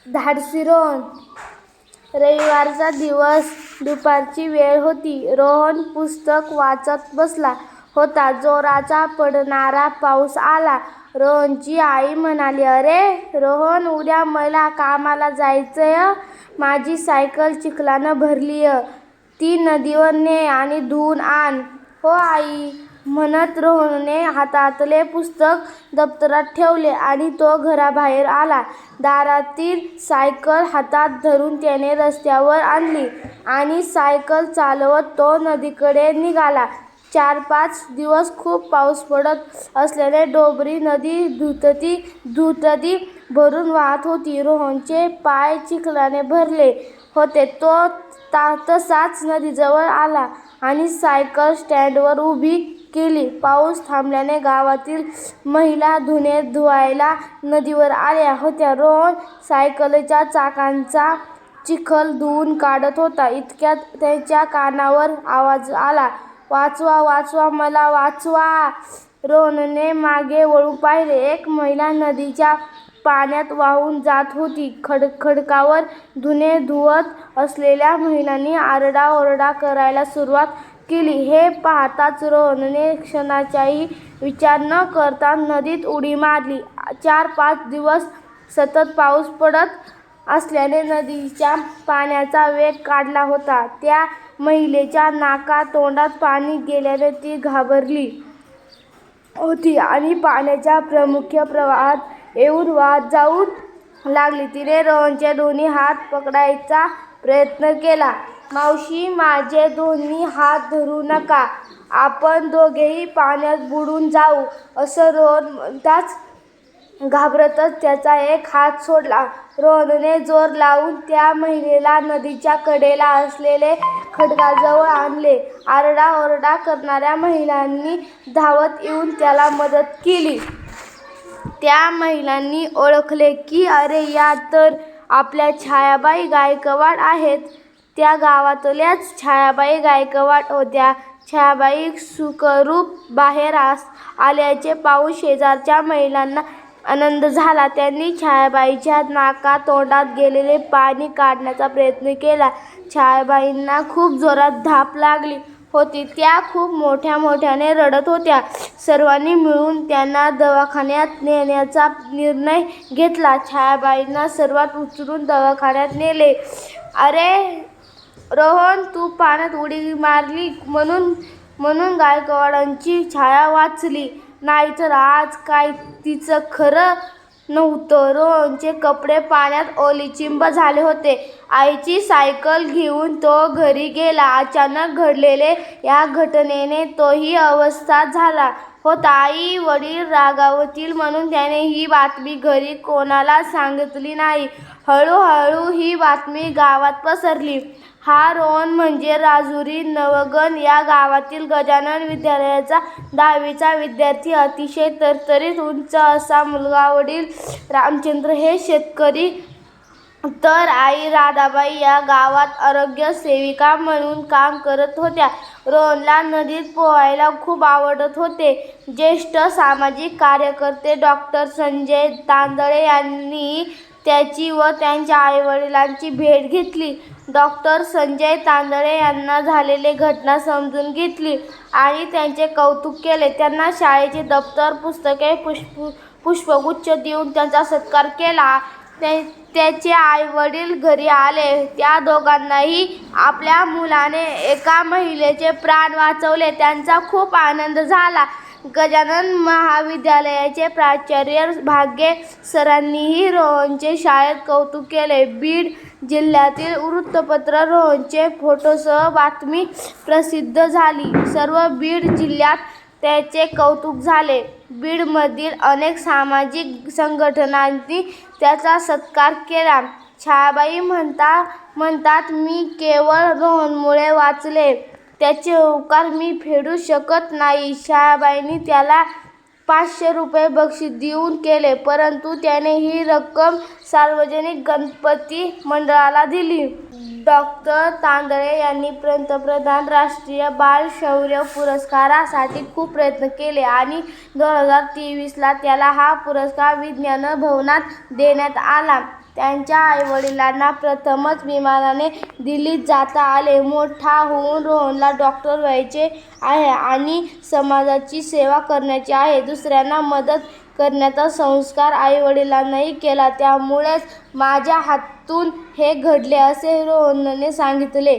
धाडसी रोहन. रविवारचा दिवस, दुपारची वेळ होती. रोहन पुस्तक वाचत बसला होता. जोराचा पडणारा पाऊस आला. रोहनची आई म्हणाली, "अरे रोहन, उद्या मला कामाला जायचंय. माझी सायकल चिखलानं भरलीय. ती नदीवर ने आणि धुवून आण." "हो आई," म्हणत रोहनने हातातले पुस्तक दप्तरात ठेवले आणि तो घराबाहेर आला. दारातील सायकल हातात धरून त्याने रस्त्यावर आणली आणि सायकल चालवत तो नदीकडे निघाला. 4-5 दिवस खूप पाऊस पडत असल्याने डोबरी नदी दुथडी भरून वाहत होती. रोहनचे पाय चिखलाने भरले होते. तो तसाच नदीजवळ आला आणि सायकल स्टँडवर उभी केली. पाऊस थांबल्याने गावातील महिला धुणे धुवायला नदीवर आल्या होत्या. रोहन सायकलच्या चाकांचा चिखल धुवून काढत होता. इतक्यात त्याच्या कानावर आवाज आला, "वाचवा, वाचवा, मला वाचवा." रोहनने मागे वळून पाहिले. एक महिला नदीच्या पाण्यात वाहून जात होती. खडकावर धुणे धुवत असलेल्या महिलांनी आरडाओरडा करायला सुरुवात केली. हे पाहताच रोहनने क्षणाचाही विचार न करता नदीत उडी मारली. 4-5 दिवस सतत पाऊस पडत असल्याने नदीच्या पाण्याचा वेग वाढला होता. त्या महिलेच्या नाकातोंडात पाणी गेल्याने ती घाबरली होती आणि पाण्याच्या प्रमुख प्रवाहात येऊन वाहत जाऊ लागली. तिने रोहनचे दोन्ही हात पकडायचा प्रयत्न केला. "मावशी, माझे दोन्ही हात धरू नका. आपण दोघेही पाण्यात बुडून जाऊ." असं रोहन म्हणताच घाबरतच त्याचा एक हात सोडला. रोहनने जोर लावून त्या महिलेला नदीच्या कडेला असलेले खडकाजवळ आणले. आरडाओरडा करणाऱ्या महिलांनी धावत येऊन त्याला मदत केली. त्या महिलांनी ओळखले की अरे, या तर आपल्या छायाबाई गायकवाड आहेत. त्या गावातल्याच छायाबाई गायकवाड होत्या. छायाबाई सुखरूप बाहेर आल्याचे पाहून शेजारच्या महिलांना आनंद झाला. त्यांनी छायाबाईच्या नाकातोंडात गेलेले पाणी काढण्याचा प्रयत्न केला. छायाबाईंना खूप जोरात धाप लागली होती. त्या खूप मोठ्याने रडत होत्या. सर्वांनी मिळून त्यांना दवाखान्यात नेण्याचा निर्णय घेतला. छायाबाईंना सर्वात उचलून दवाखान्यात नेले. "अरे रोहन, तू पाण्यात उडी मारली म्हणून गायकवाडांची छाया वाचली. नाहीतर आज काय तिचं खरं नव्हतं." रोहनचे कपडे पाण्यात ओलीचिंब झाले होते. आईची सायकल घेऊन तो घरी गेला. अचानक घडलेल्या या घटनेने तोही अस्वस्थ झाला होता. आई वडील रागावतील म्हणून त्याने ही बातमी घरी कोणाला सांगितली नाही. हळूहळू ही बातमी गावात पसरली. "हा रोहन म्हणजे राजुरी नवगण या गावातील गजानन विद्यालयाचा 10वीचा विद्यार्थी. अतिशय तरतरीत उंच असा मुलगा. वडील रामचंद्र हे शेतकरी तर आई राधाबाई या गावात आरोग्य सेविका म्हणून काम करत होत्या." रोहनला नदीत पोहायला खूप आवडत होते. ज्येष्ठ सामाजिक कार्यकर्ते डॉ. संजय तांदळे यांनी त्याची व त्यांच्या आईवडिलांची भेट घेतली. डॉ. संजय तांदळे यांना झालेली घटना समजून घेतली आणि त्यांचे कौतुक केले. त्यांना शाळेचे दप्तर, पुस्तके, पुष्पगुच्छ देऊन त्यांचा सत्कार केला. त्याचे आईवडील घरी आले. त्या दोघांनाही आपल्या मुलाने एका महिलेचे प्राण वाचवले. त्यांचा खूप आनंद झाला. गजानन महाविद्यालयाचे प्राचार्य भाग्ये सरांनीही रोहनचे शाळेत कौतुक केले. बीड जिल्ह्यातील वृत्तपत्रात रोहनचे फोटोसह बातमी प्रसिद्ध झाली. सर्व बीड जिल्ह्यात त्याचे कौतुक झाले. बीडमधील अनेक सामाजिक संघटनांनी त्याचा सत्कार केला. छायाबाई म्हणतात, "मी केवळ रोहनमुळे वाचले. त्याचे उपकार मी फेडू शकत नाही." छायाबाईंनी त्याला 500 रुपये बक्षीस देऊन केले, परंतु त्याने ही रक्कम सार्वजनिक गणपती मंडळाला दिली. डॉ. तांदळे यांनी पंतप्रधान राष्ट्रीय बाल शौर्य पुरस्कारासाठी खूप प्रयत्न केले आणि 2023 ला त्याला हा पुरस्कार विज्ञान भवनात देण्यात आला. त्यांच्या आईवडिलांना प्रथमच विमानाने दिल्लीत जाता आले. मोठा होऊन रोहनला डॉक्टर व्हायचे आहे आणि समाजाची सेवा करायची आहे. दुसऱ्यांना मदत करण्याचा संस्कार आईवडिलांनी केला. त्यामुळेच माझ्या हातून हे घडले, असे रोहनने सांगितले.